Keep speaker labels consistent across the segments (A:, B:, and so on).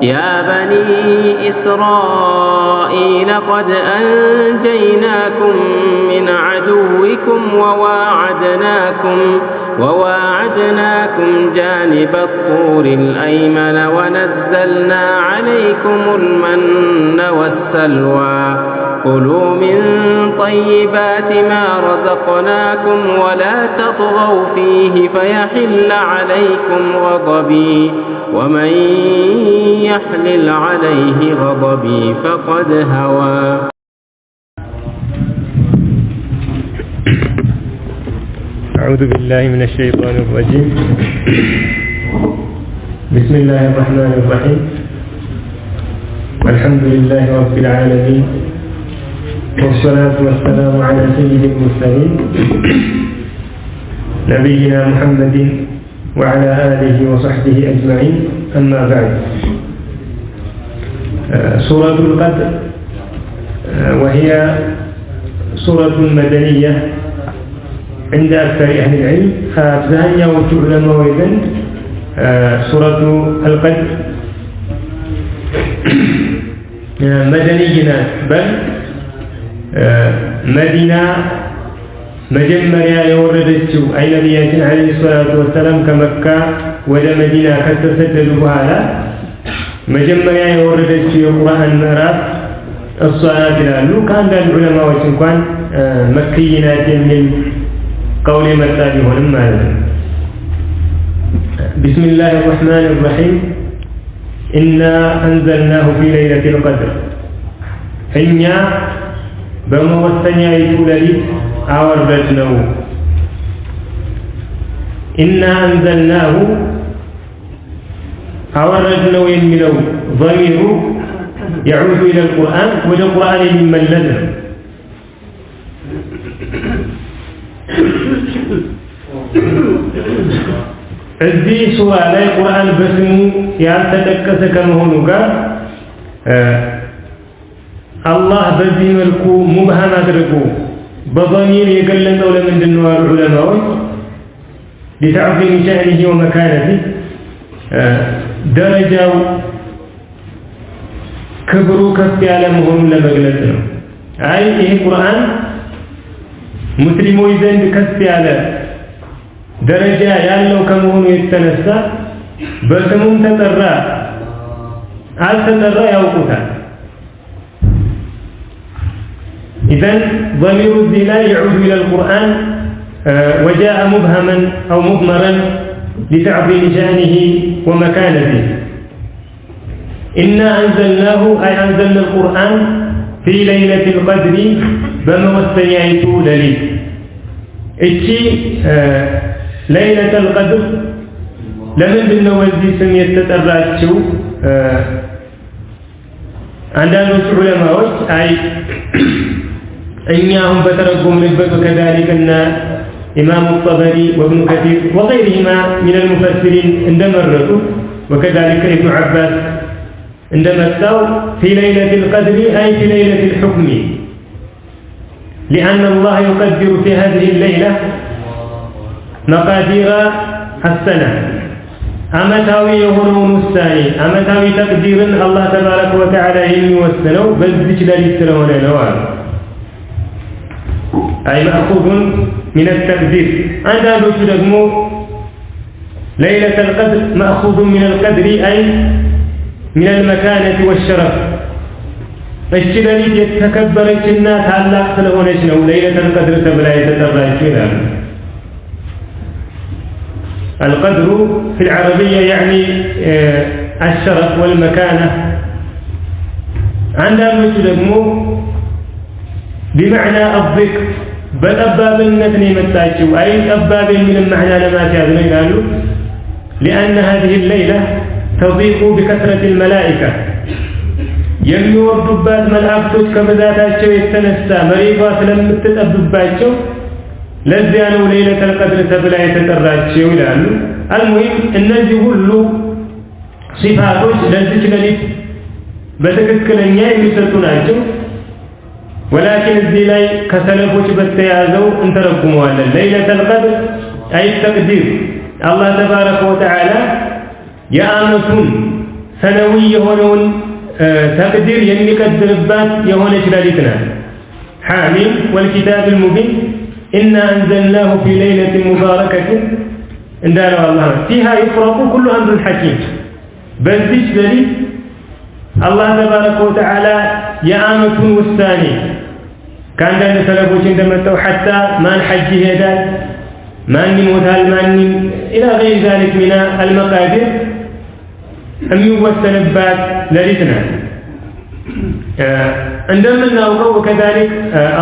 A: يا بني إسرائيل قد أنجيناكم من عدوكم وواعدناكم جانب الطور الأيمن ونزلنا عليكم المن والسلوى كلوا من طيبات ما رزقناكم ولا تطغوا فيه فيحل عليكم غضبي ومن يحلل عليه غضبي فقد هوى.
B: أعوذ بالله من الشيطان الرجيم. بسم الله الرحمن الرحيم. الحمد لله رب العالمين والصلاة والسلام على سيد المرسلين نبينا محمد وعلى آله وصحبه أجمعين. أما بعد، سورة القدر وهي سورة مدنية عند أكثر أهل العلم، فأبزهنيا وتعلم وإذن سورة القدر مدنية بل مدينة مجمّريا يوردتشو أي نبياتنا عليه الصلاة والسلام كمكة ولا مدينة كتسجل بها مجمّريا يوردتشو القرآن مراف الصلاة لأنه كان العلماء وشنكوان مكينات من قول مساجه المال. بسم الله الرحمن الرحيم. إنا أنزلناه في ليلة القدر. حنيا بموسنيا يتولد أوردتناه. إنا أنزلناه أوردناه يملو ضمير يعود إلى القرآن وإلى القرآن ممن لزم. እዚህ ሱራ ላይ ቁርአን በስሙ ያልተጠቀሰ ከመሆኑ ጋር አላህ በዚህ መልኩ ሙብሃም አድርጎ በضمير የገለጸው ለምንድን ነው አሉ ዑለማዎች? لتعظيم شأنه ومكانته ደረጃው ክብሩ ከፍ ያለ መሆኑን ለመግለጽ ነው። አይ ይሄ ቁርአን ሙስሊሞች ዘንድ ከፍ ያለ ደረጃ ያለው ከመሆኑ የተነሳ በስሙም ተጠራ አልተጠራ ያውቁታል። إذن ضمير الذي يعود إلى القرآن وجاء مبهما أو مضمرا لتعظيم شأنه ومكانته. إنا أنزلناه أي أنزلنا القرآن في ليلة القدر بموسنيايت لليل. إيشي ليلة القدر ለምንድን ነው በዚህ ስም የተጠራችው? አንዳንዶቹ ዑለማዎች አይ እኛም በተረጎምንበት وكذلك ان امام الطبري وابن كثير وغيرهما من المفسرين እንደመረጡ وكذلك ابن عباس እንደመጣው في ليلة القدر أي في ليلة الحكم لأن الله يقدر في هذه الليلة مقادير السنة. أمتاوي يهونون الثاني أمتاوي تقدير الله تبارك وتعالى يوسنوا بذلك للسنة ونوال أي مأخوذ من التقدير. عند نجمو ليلة القدر مأخوذ من القدر أي من المكانة والشرف. الشلالي يتكبرت الناس على أقصى شنو ليلة القدر تبلا يتطرع. القدر في العربية يعني الشرف والمكانة. عندنا نجمو بمعنى الذكر بل أباب النتني متاجو أي أباب من المعنى لما كانوا يقالوا لأن هذه الليلة تضيق بكثرة الملائكة. የሚወርዱባት መላእክቶች ከመዛታቸው የተነሳ መሬቷ ስለምትጠብባቸው ለዚያ ነው ለይለተል ቀድር ተብላ የተጠራችው ይላሉ። አልሙሂም እነዚህ ሁሉ ሲፋቶች ለዚህ ሌሊት በትክክለኛ የሚሰጡ ናቸው። ولكن እዚህ ላይ ከሰለፎች በተያዘው እንተረጉመዋለን። ለይለተል ቀድር አይ ተቅዲር አላህ ተባረከ ወተዓላ የአመቱን ሰነዊ የሆነውን ተቅዲር የሚቀድርባት የሆነች ሌሊት ናት። ሐሚም ወልኪታብ አልሙቢን ኢና አንዘልናሁ ፊ ለይለቲን ሙባረከቲን እንዳለው አላህ ፊሃ ይፍረቁ ኩሉ አምሪን ሐኪም። በዚች ሌሊት አላህ ተባረከ ወተዓላ የዓመቱን ውሳኔ ከአንዳንድ ሰለፎች እንደመጣው ሐታ ማን ሐጅ ይሄዳል፣ ማን ይሞታል፣ ማን ኢላ ገይር ዛሊክ ሚና አልመቃዲር የሚወሰንባት ሌሊት ናት። እንደምናውቀው ወከዛሊክ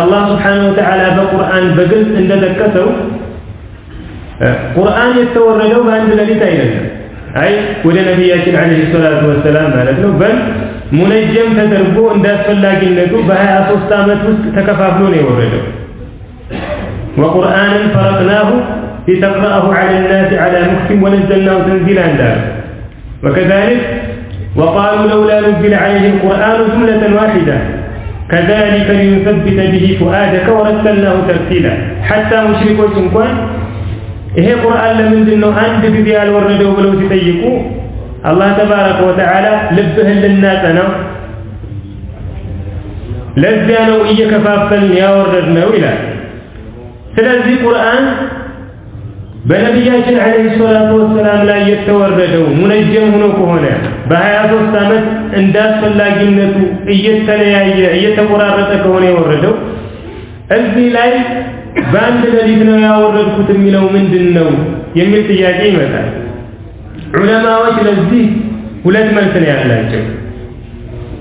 B: አላህ ሱብሓነሁ ወተዓላ በቁርአን በግልጽ እንደጠቀሰው ቁርአን የተወረደው በአንድ ሌሊት አይደለም። አይ ወደ ነቢያችን አለይሂ ሰላቱ ወሰላም ማለት ነው። በል ሙነጀም ተደርጎ እንዳስፈላጊነቱ በ23 ዓመት ውስጥ ተከፋፍሎ ነው የወረደው። ወቁርአንን ፈረቅናሁ ሊተቅረአሁ ዐለ ናሲ ዐላ ሙክቲም ወነዘልናሁ ተንዚላ እንዳለ ወከዛሊክ ወቃሉ ለውላ ኑዚለ ዐለይሂ አልቁርአኑ ጁምለተን ዋሒዳ ከዛሊከ ሊኑሰቢተ ቢሂ ፉአደከ ወረተልናሁ ተርቲላ። ሐታ ሙሽሪኮች እንኳን ይሄ ቁርአን ለምንድን ነው አንድ ጊዜ ያልወረደው ብለው ሲጠይቁ አላህ ተባረከ ወተዓላ ልብህን ልናጸናው ለዚያ ነው እየከፋፈልን ያወረድነው ይላል። ስለዚህ ቁርአን በነቢያችን አለይሂ ሰላቱ ወሰላም ላይ የተወረደው ሙነጀም ሆኖ ከሆነ በ23 ዓመት እንዳስፈላጊነቱ እየተለያየ እየተቆራረጠ ከሆነ የወረደው እዚህ ላይ በአንድ ሌሊት ነው ያወረድኩት የሚለው ምንድነው የሚል ጥያቄ ይመጣል። ዑለማዎች ለዚህ ሁለት መልስ ነው ያላቸው።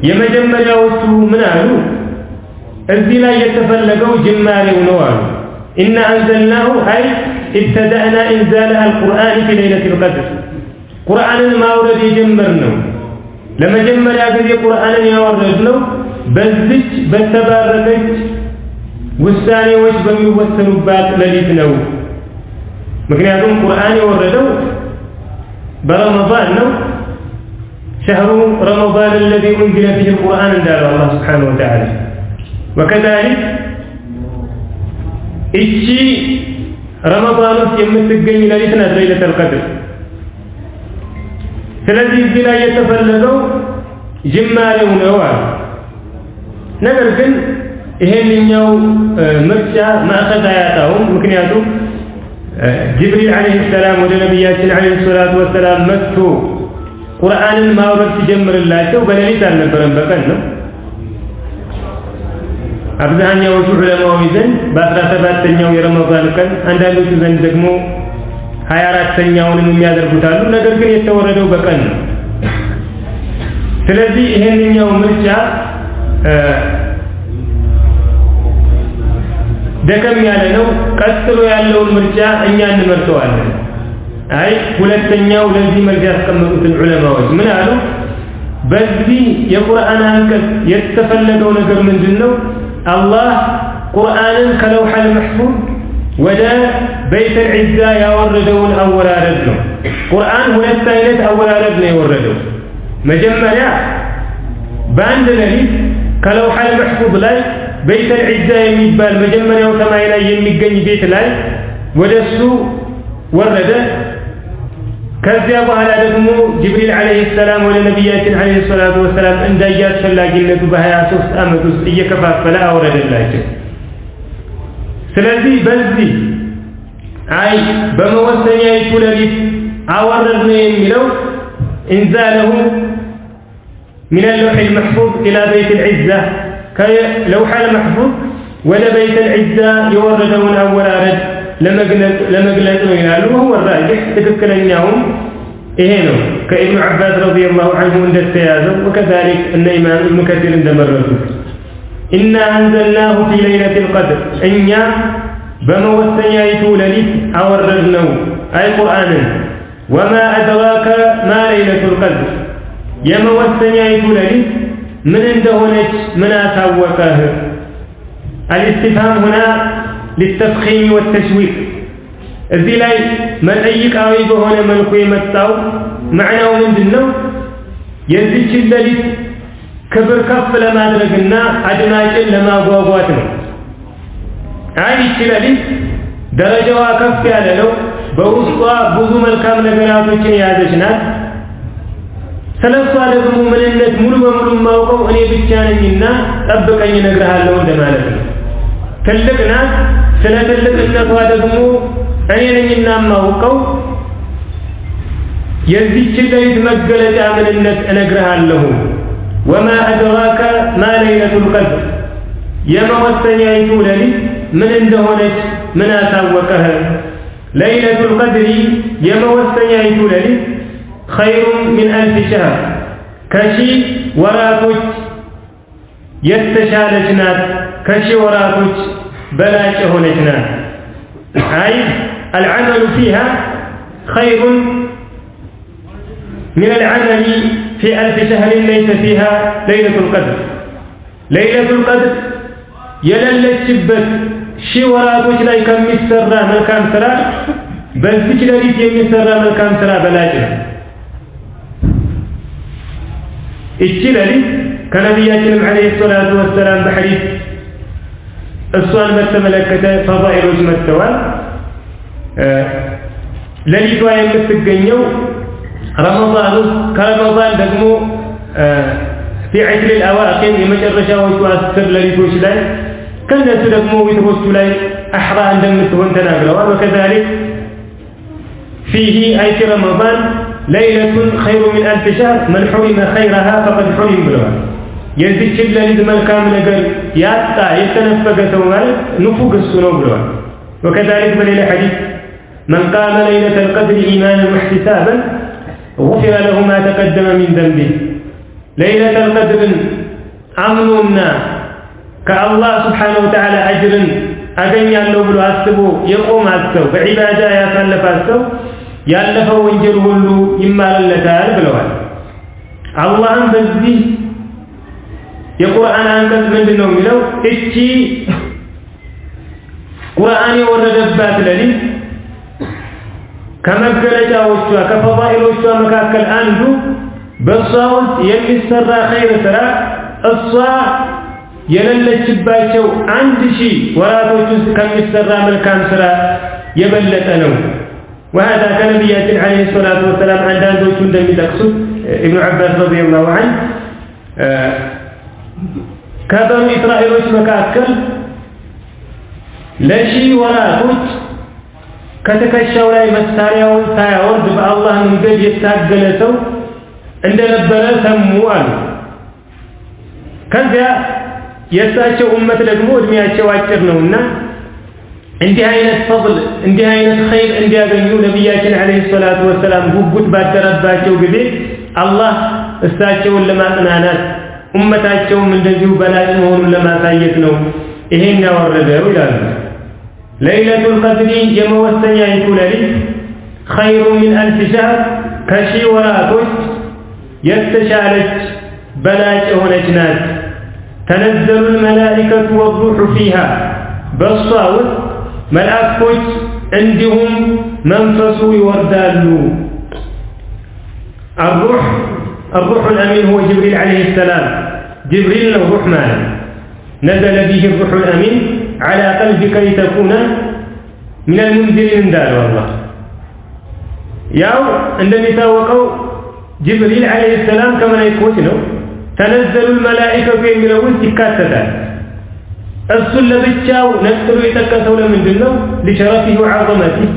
B: የመጀመሪያዎቹ ምን አሉ? እዚህ ላይ የተፈለገው ጅማሬው ነው አሉ። ኢና አንዘልናሁ አይ ኢብተዳእና ኢንዛል አልቁርአን ፊ ለይለቲል ቀድር ቁርአንን ማውረድ የጀመርነው ለመጀመሪያ ጊዜ ቁርአንን ያወረድነው በዚች በተባረከች ውሳኔዎች በሚወሰኑባት ሌሊት ነው። ምክንያቱም ቁርአን የወረደው برمضان ነው شهر رمضان الذي أنزل فيه القرآن እንዳለው الله سبحانه وتعالى وكذلك እቺ ረመዳን ውስጥ የምትገኝ ሌሊት ናት ለይለቱል ቀድር። ስለዚህ እዚህ ላይ የተፈለገው ጅማሬው ነው አለ። ነገር ግን ይሄንኛው ምርጫ ማዕከል አያጣውም። ምክንያቱም ጅብሪል አለይሂ ሰላም ወደ ነቢያችን አለይሂ ሰላቱ ወሰላም መጥቶ ቁርአንን ማውረድ ሲጀምርላቸው በሌሊት አልነበረም፣ በቀን ነው። አብዛኛዎቹ ዑለማዎች ዘንድ በ17ኛው የረመዳን ቀን፣ አንዳንዶቹ ዘንድ ደግሞ 24ኛውንም የሚያደርጉት አሉ። ነገር ግን የተወረደው በቀን ነው። ስለዚህ ይሄንኛው ምርጫ ደከም ያለ ነው። ቀጥሎ ያለውን ምርጫ እኛ እንመርጠዋለን። አይ ሁለተኛው ለዚህ መልስ ያስቀመጡትን ዑለማዎች ምን አሉ? በዚህ የቁርአን አንቀጽ የተፈለገው ነገር ምንድነው? አላህ ቁርአንን ከለውሐል መሕፉዝ ወደ በይተል ዒዛ ያወረደውን አወራረድ ነው። ቁርአን ሁለት አይነት አወራረድ ነው የወረደው። መጀመሪያ በአንድ ሌሊት ከለውሐል መሕፉዝ ላይ በይተል ዒዛ የሚባል መጀመሪያው ሰማይ ላይ የሚገኝ ቤት ላይ ወደሱ ወረደ። ከዚያ በኋላ ደግሞ ጅብሪል አለይሂ ሰላም ወደ ነቢያችን አለይሂ ሰላቱ ወሰላም እንዳያስፈላጊነቱ በ23 ዓመት ውስጥ እየከፋፈለ አወረደላቸው። ስለዚህ በዚህ አይ በመወሰኛይቱ ሌሊት አወረድነው የሚለው ኢንዛለሁ ሚን አልለውሒል መሕፉዝ ኢላ በይቲል ዒዛ ከለውሐል መሕፉዝ ወደ በይተል ዒዛ የወረደውን አወራረድ ለመግለጽ ነው ይላሉ። ወሁወ ራጂሕ ትክክለኛውም ይሄ ነው ከኢብኑ ዐባስ ረዲየላሁ ዐንሁ እንደተያዘው ወከዛሊክ እነ ኢማም ኢብኑ ከሲር እንደመረጡት ኢና አንዘልናሁ ፊ ለይለቲል ቀድር እኛ በመወሰኛይቱ ሌሊት አወረድነው አይ ቁርአንን ወማ አድራከ ማ ለይለቱል ቀድር የመወሰኛይቱ ሌሊት ምን እንደሆነች ምን አሳወቀህ? አልኢስቲፍሃም ሁና ሊተፍኺም ወተሽዊቅ እዚህ ላይ መጠይቃዊ በሆነ መልኩ የመጣው ማዕናው ምንድነው? የዚህችን ሌሊት ክብር ከፍ ለማድረግና አድማጭን ለማጓጓት ነው። አይ ይህች ሌሊት ደረጃዋ ከፍ ያለ ነው፣ በውስጧ ብዙ መልካም ነገራቶችን የያዘች ናት። ስለሷ ደግሞ ምንነት ሙሉ በሙሉ ማውቀው እኔ ብቻ ነኝና ጠብቀኝ እነግርሃለሁ እንደማለት ነው። ትልቅ ናት። ስለ ትልቅነቷ ደግሞ እኔ ነኝና ማውቀው የዚህች ሌሊት መገለጫ ምንነት እነግርሃለሁ። ወማ አድራከ ማ ለይለቱል ቀድር የመወሰኛይቱ ሌሊት ምን እንደሆነች ምን አሳወቀህ? ለይለቱል ቀድሪ የመወሰኛይቱ ሌሊት ኸይሩን ሚን አልፍ ሸህር ከሺህ ወራቶች የተሻለች ናት። ከሺህ ወራቶች በላጭ የሆነች ናት። አይ አልዓመሉ ፊሃ ኸይሩን ሚን አልዓመሊ ፊ አልፍ ሸህሪን ለይሰ ፊሃ ለይለቱል ቀድር ለይለቱል ቀድር የሌለችበት ሺህ ወራቶች ላይ ከሚሰራ መልካም ስራ በዚች ሌሊት የሚሰራ መልካም ስራ በላጭ ነው። እቺ ሌሊት ከነቢያችንም ዐለይሂ ሰላቱ ወሰላም በሐዲስ እሷን በተመለከተ ፈዳኢሎች መጥተዋል። ሌሊቷ የምትገኘው ረመዳን ውስጥ ከረመዳን ደግሞ في عشر الأواخر የመጨረሻዎቹ 10 ሌሊቶች ላይ ከነሱ ደግሞ ዊትሮቹ ላይ አሕራ እንደምትሆን ተናግረዋል። وكذلك فيه أي في رمضان ليلة خير من ألف شهر من حرم خيرها فقد حرم ብለዋል። የዚህች ሌሊት መልካም ነገር ያጣ የተነፈገ ሰው ማለት ንፉግ እሱ ነው ብለዋል። وكذلك በሌላ ሐዲስ من قام ليلة القدر إيمانا واحتسابا غفر له ما تقدم من ذنبه ليلة القدر أمننا كالله سبحانه وتعالى أجر أغنيالله ብሎ አስቦ የቆማት ሰው በዒባዳ ያሳለፋት ሰው ያለፈው ወንጀል ሁሉ ይማረለታል ብለዋል። አላህም በዚህ የቁርአን አንቀጽ ምንድነው የሚለው? እቺ ቁርአን የወረደባት ሌሊት ከመገለጫዎቿ ከፈዳኢሎቿ መካከል አንዱ በሷ ውስጥ የሚሰራ ኸይር ስራ እሷ የሌለችባቸው 1000 ወራቶች ውስጥ ከሚሰራ መልካም ስራ የበለጠ ነው። وهذا ከነቢያችን ዐለይሂ ሰላቱ ወሰላም አንዳንዶቹ እንደሚጠቅሱት ኢብኑ ዐባስ ረዲየላሁ ዐንሁ ከበኑ እስራኤሎች መካከል ለሺህ ወራቶች ከትከሻው ላይ መሳሪያውን ሳያወርድ በአላህ መንገድ የታገለ ሰው እንደነበረ ሰሙ አሉ። ከዚያ የእሳቸው ኡመት ደግሞ እድሜያቸው አጭር ነውና እንዲህ አይነት ፈضል እንዲህ አይነት ኸይር እንዲያገኙ ነቢያችን ዐለይሂ ሰላቱ ወሰላም ጉጉት ባደረባቸው ጊዜ አላህ እሳቸውን ለማጽናናት ኡመታቸውም እንደዚሁ በላጭ መሆኑን ለማሳየት ነው ይሄን ያወረደው ይላሉ። ለይለቱል ቀድሪ የመወሰኛይቱ ሌሊት ኸይሩ ሚን አልፍ ሸህር ከሺህ ወራቶች የተሻለች በላጭ የሆነች ናት። ተነዘሉ الملائكة والروح فيها በሷ ውስጥ መላእክቶች እንዲሁም መንፈሱ ይወርዳሉ። الروح الأمين هو جبريل عليه السلام جبريل له روح ماله نزل به الروح الأمين على قلبك لتكون من المنذرين دار والله ያው እንደሚታወቀው ጅብሪል ዐለይሂ ሰላም ከመላእክቶች ነው። ተነዘሉ الملائكة የሚለው ውስጥ ይካተታል። እሱን ለብቻው ነጥሎ የጠቀሰው ለምንድን ነው? لشرفه وعظمته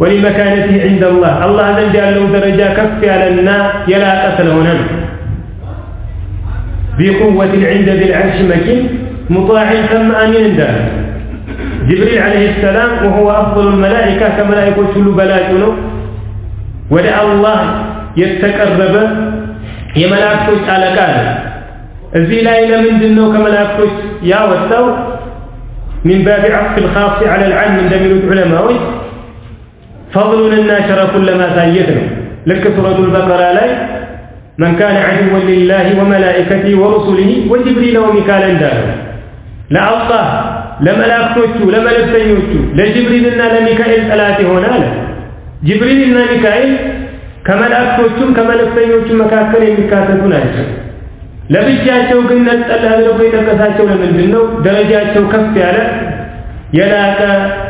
B: ولمكانته عند الله الله ዘንድ ያለው ደረጃ ከፍ ያለና የላቀ ስለሆነ ነው። بقوة عند ذي العرش مكين مطاع ثم أمين እንዳለ ጅብሪል ዐለይሂ ሰላም وهو أفضل الملائكة ከመላእክቶች ሁሉ በላጩ ነው። ወደ አላህ የተቀረበ የመላእክቶች አለቃ ነው። እዚህ ላይ ለምንድን ነው ከመላእክቶች ያወጣው? من باب عطف الخاص على العام እንደሚሉት ዑለማዎች ፈضሉንና ሸረፉን ለማሳየት ነው። ልክ ሱረቱል በቀራ ላይ من كان عدوا لله وملائكته ورسله وجبريل وميكال እንዳለው ለአላህ ለመላእክቶቹ ለመለክተኞቹ ለጅብሪልና ለሚካኤል ጠላት ይሆናል። ጅብሪልና ሚካኤል ከመላእክቶቹም ከመለክተኞቹም መካከል የሚካተቱ ናቸው። ለብቻቸው ግን ነጠላ አድርጎ የጠቀሳቸው ለምንድን ነው? ደረጃቸው ከፍ ያለ የላቀ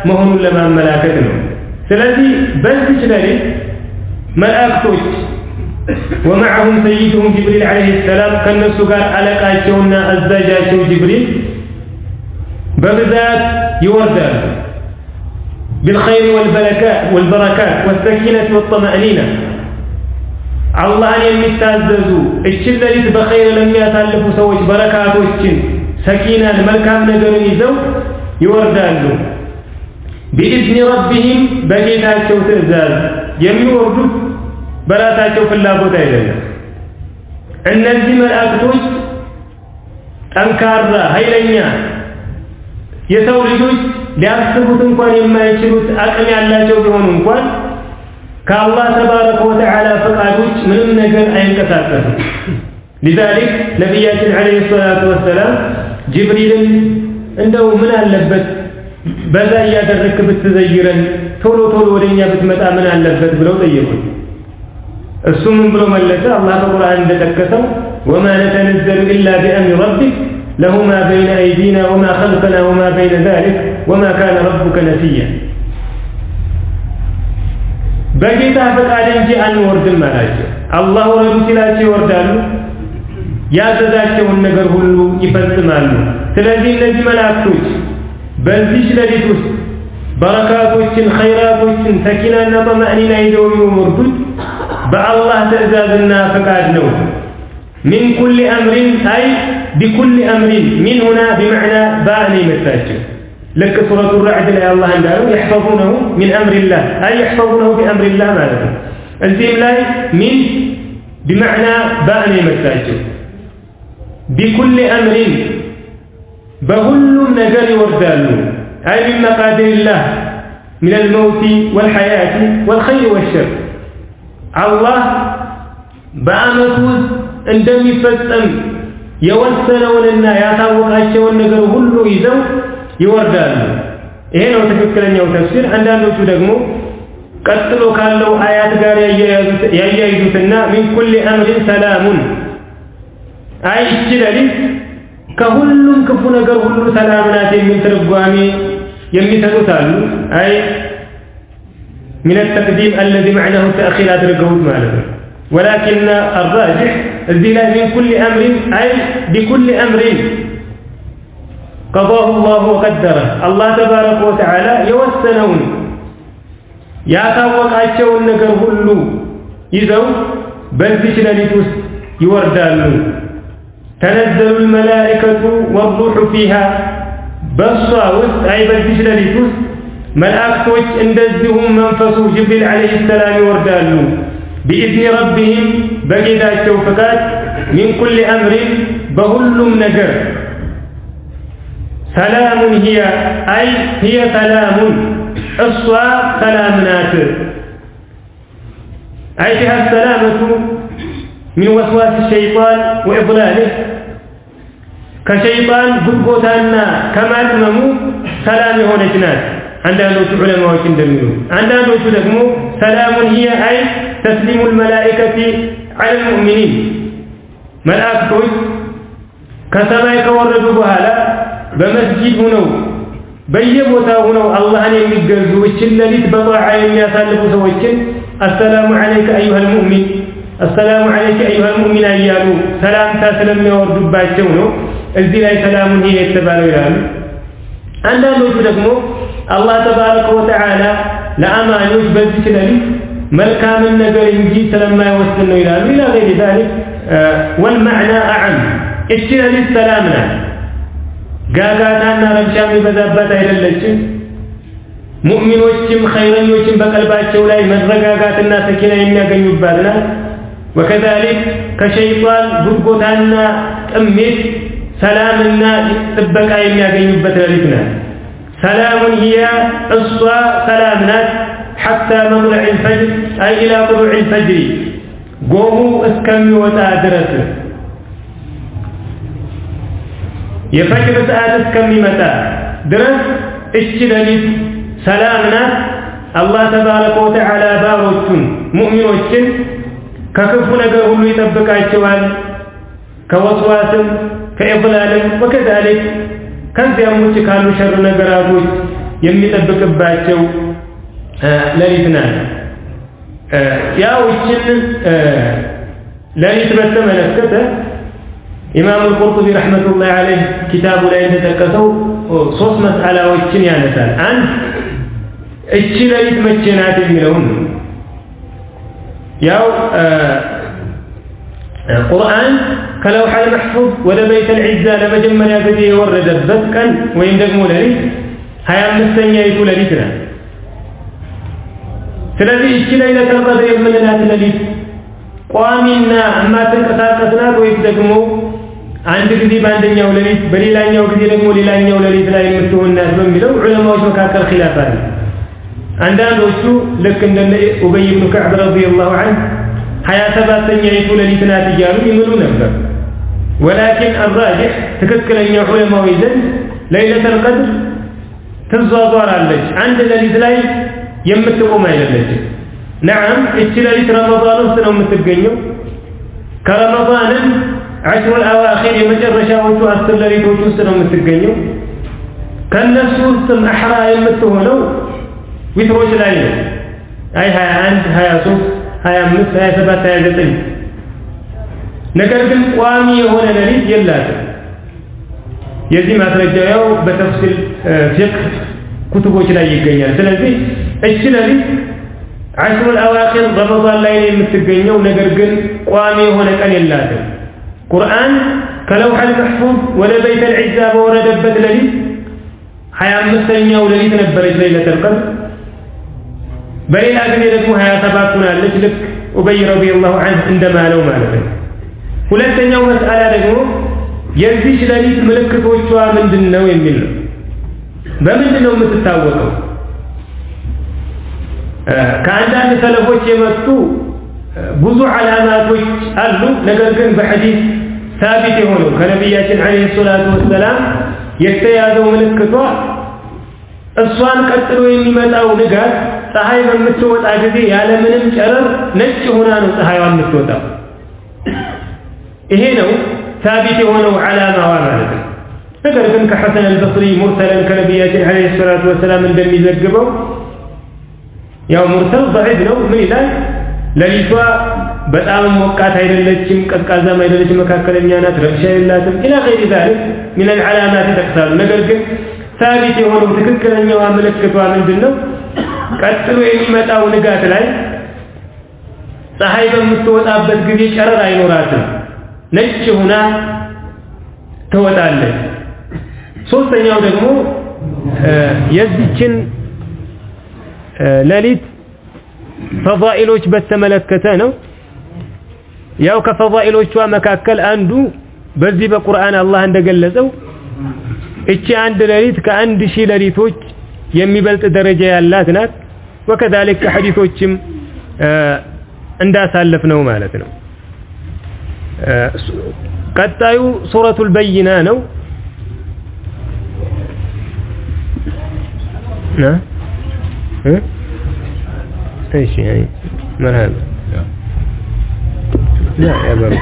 B: መሆኑን ለማመላከት ነው። ስለዚህ በዚህ ሌሊት መላእክቶች ومعهم سيدهم جبريل عليه السلام كالنسو قال ألقاቸውና أزاجاቸው جبريل ببذات يوردان بالخير والبركات والسكينة والطمأنينة الله أن يمتاززوا الشلة بخير لم يتالفوا سوج بركاتوችን سكينة الملكام نجرن يزو يوردان بإذن ربهم بجيتاቸው ትእዛዝ የሚወርዱት በራሳቸው ፍላጎት አይደለም እነዚህ መላእክቶች ጠንካራ ኃይለኛ የሰው ልጆች ሊያስቡት እንኳን የማይችሉት አቅም ያላቸው ቢሆኑ እንኳን ከአላህ ተባረከ ወተዓላ ፈቃዶች ምንም ነገር አይንቀሳቀስም لذلك ነብያችን አለይሂ ሰላቱ ወሰለም ጅብሪልን እንደው ምን አለበት በዛ ያደረክ ብትዘይረን ቶሎ ቶሎ ወደኛ ብትመጣ ምን አለበት ብለው ጠየቁት እሱም ብሎ መለሰ አላህ በቁርአን እንደተከተው وما نتنزل الا بامر ربك له ما بين ايدينا وما خلفنا وما بين ذلك وما كان ربك نسيا በጌታ ፈቃድ እንጂ አንወርድም አላቸው አላህ ወረዱ ሲላቸው ይወርዳሉ ያዘዛቸውን ነገር ሁሉ ይፈጽማሉ ስለዚህ እነዚህ መላእክቶች በዚህ ሌሊት ውስጥ በረካቶችን ኸይራቶችን ሰኪናና ጠማእኒና ይዘው የሚወርዱት በአላህ ትእዛዝና ፈቃድ ነው من كل أمر أي بكل أمر من هنا بمعنى باني متاجه لك سورة الرعد لا الله عنده يحفظونه من أمر الله أي يحفظونه بأمر الله ماذا الزيم لاي من بمعنى باني متاجه بكل أمر بهل نجر وردالو أي من مقادير الله من الموت والحياة والخير والشر الله بأمتوز እንደሚፈጸም የወሰነውንና ያታወቃቸውን ነገር ሁሉ ይዘው ይወርዳሉ ይሄ ነው ትክክለኛው ተፍሲር አንዳንዶቹ ደግሞ ቀጥሎ ካለው አያት ጋር ያያይዙትና من كل امر سلام አይ ይችላል ከሁሉም ክፉ ነገር ሁሉ ሰላም ናት የሚል ትርጓሜ የሚሰጡት አሉ አይ من التقديم الذي معناه التأخير አድርገውት ማለት ነው ولكن الراجح الذي من كل أمر أي بكل أمر قضاه الله وقدره الله تبارك وتعالى يوسنون ያታወቃቸውን ነገር ሁሉ ይዘው በዚህ ሌሊት ውስጥ ይወርዳሉ تنزل الملائكة والروح فيها በሷ ውስጥ አይ በዚህ ሌሊት ውስጥ መላእክቶች እንደዚሁም መንፈሱ ጅብሪል አለይሂ ሰላም ይወርዳሉ بإذن ربهم بجداቸው فقط من كل أمر بهلم نجر سلام هي أي هي سلام الصوى سلامنات أي فيها السلامة من وسواس الشيطان وإضلاله كشيطان بقوتنا كما تممو سلام هنا جنات عندنا علماء وكندمينو عندنا ደግሞ سلام هي أي تسليم الملائكة على المؤمنين ملائكቶች ከሰማይ ከወረዱ በኋላ በመስጂድ ሆነው በየቦታው ሆነው አላህን የሚገዙ እችን ሌሊት በጧዓ የሚያሳልፉ ሰዎችን السلام عليك أيها المؤمن السلام عليك أيها المؤمن እያሉ ሰላምታ ስለሚያወርዱባቸው ነው እዚህ ላይ ሰላሙን ይሄ የተባለው ይላሉ አንዳንዶቹ ደግሞ አላህ ተባረከ ወተዓላ ለአማኞች በዚህ ሌሊት መልካምን ነገር እንጂ ስለማይወስን ነው ይላሉ ኢላ ገይሪ ذلك والمعنى اعم እችላል ሰላምና ጋጋታና ረብሻ የሚበዛበት አይደለችም ሙእሚኖችም ኸይረኞችም በቀልባቸው ላይ መረጋጋትና ሰኪና የሚያገኙባት ናት وكذلك ከሸይጣን ጉድጎታና ጥሜት ሰላምና ጥበቃ የሚያገኙበት ሌሊት ናት سلام هي الصا سلامنات حتى مطلع الفجر أي إلى طلوع الفجر قوموا اسكمي وتأدرس يفجر ساعات اسكمي متى درس اشتدلت سلامنا الله تبارك وتعالى باروتون مؤمنوتين ككفو نجر هلو يطبقاቸዋል كوسواسم كإضلالم وكذلك ከዚያም ውጭ ካሉ ሸር ነገራቶች የሚጠብቅባቸው ሌሊት ናት ያው እችን ለሊት በተመለከተ ኢማም አልቁርጡቢ ረህመቱላሂ ዐለይሂ ኪታቡ ላይ እንደተጠቀሰው ሶስት መስአላዎችን ያነሳል። አንድ እቺ ለሊት መቼ ናት የሚለውን ያው ቁርአን ከለውሐል መሕፉዝ ወደ በይተል ዒዛ ለመጀመሪያ ጊዜ የወረደበት ቀን ወይም ደግሞ ለሊት 25ኛይቱ ለሊት ናት። ስለዚህ እቺ ለይለቱል ቀድር የምንላት ለሊት ቋሚና የማትንቀሳቀስ ናት ወይስ ደግሞ አንድ ጊዜ በአንደኛው ለሊት በሌላኛው ጊዜ ደግሞ ሌላኛው ለሊት ላይ የምትሆን ናት በሚለው ዑለማዎች መካከል ኺላፍ አለ። አንዳንዶቹ ልክ እንደነ ኡበይ ኢብኑ ከዕብ ረዲየላሁ ዐንሁ 27ኛይቱ ለሊት ናት እያሉ ይምሉ ነበር። ወላኪን አራጅህ ትክክለኛው ዑለማዊ ዘንድ ለይለቱል ቀድር ትዟዟራለች፣ አንድ ለሊት ላይ የምትቆም አይደለችም። ነዓም እቺ ለሊት ረመዳን ውስጥ ነው የምትገኘው። ከረመዳንም ዐሽሩል አዋኺር የመጨረሻዎቹ 10 ለሊቶች ውስጥ ነው የምትገኘው። ከነሱ ውስጥም አሕራ የምትሆነው ዊትሮች ላይ ነው። አይ 21 23 25 27 29 ነገር ግን ቋሚ የሆነ ለሊት የላትም። የዚህ ማስረጃው ያው በተፍሲል ፊቅህ ኩቱቦች ላይ ይገኛል። ስለዚህ እቺ ለሊት ዐሽሩል አዋኺር ረመዳን ላይ ነው የምትገኘው። ነገር ግን ቋሚ የሆነ ቀን የላትም። ቁርአን ከለውሐል መሕፉዝ ወደ በይተል ዒዛ በወረደበት ለሊት 25ኛው ለሊት ነበረች ለይለቱል ቀድር። በሌላ ጊዜ ደግሞ 27 ሆናለች፣ ልክ ኡበይ ረዲየላሁ ዐንሁ እንደማለው ማለት ነው። ሁለተኛው መስአላ ደግሞ የዚህ ለሊት ምልክቶቿ ምንድነው የሚል ነው። በምንድነው የምትታወቀው? ከአንዳንድ ሰለፎች የመጡ ብዙ ዓላማቶች አሉ። ነገር ግን በሐዲስ ሳቢት የሆነው ከነቢያችን ዐለይሂ ሰላቱ ወሰላም የተያዘው ምልክቷ እሷን ቀጥሎ የሚመጣው ንጋት ፀሐይ በምትወጣ ጊዜ ያለምንም ጨረር ነጭ ሆና ነው ፀሐይዋ የምትወጣው። ይሄ ነው ሳቢት የሆነው ዓላማዋ ማለት ነው። ነገር ግን ከሐሰን አልበስሪ ሙርሰለን ከነቢያችን ዐለይሂ ሰላቱ ወሰላም እንደሚዘግበው ያው ሙርሰል ضعيف ነው። ምን ይላል? ለሊቷ በጣም ሞቃት አይደለችም፣ ቀዝቃዛም አይደለችም፣ መካከለኛ ናት፣ ረብሻ የላትም ኢላ ገይሪ ዛሊክ من العلامات ይጠቅሳሉ። ነገር ግን ሳቢት የሆነው ትክክለኛው ምልክቷ ምንድነው? ቀጥሎ የሚመጣው ንጋት ላይ ፀሐይ በምትወጣበት ጊዜ ጨረር አይኖራትም፣ ነጭ ሆና ትወጣለች። ሶስተኛው ደግሞ የዚችን ለሊት ፈዳኢሎች በተመለከተ ነው። ያው ከፈዳኢሎቿ መካከል አንዱ በዚህ በቁርአን አላህ እንደገለጸው እቺ አንድ ለሊት ከ1000 ለሊቶች የሚበልጥ ደረጃ ያላት ናት። ወከذلك ከሐዲሶችም እንዳሳለፍ ነው ማለት ነው። ቀጣዩ ሱረቱል በይና ነው። ايش يعني مرحبا لا يا بارك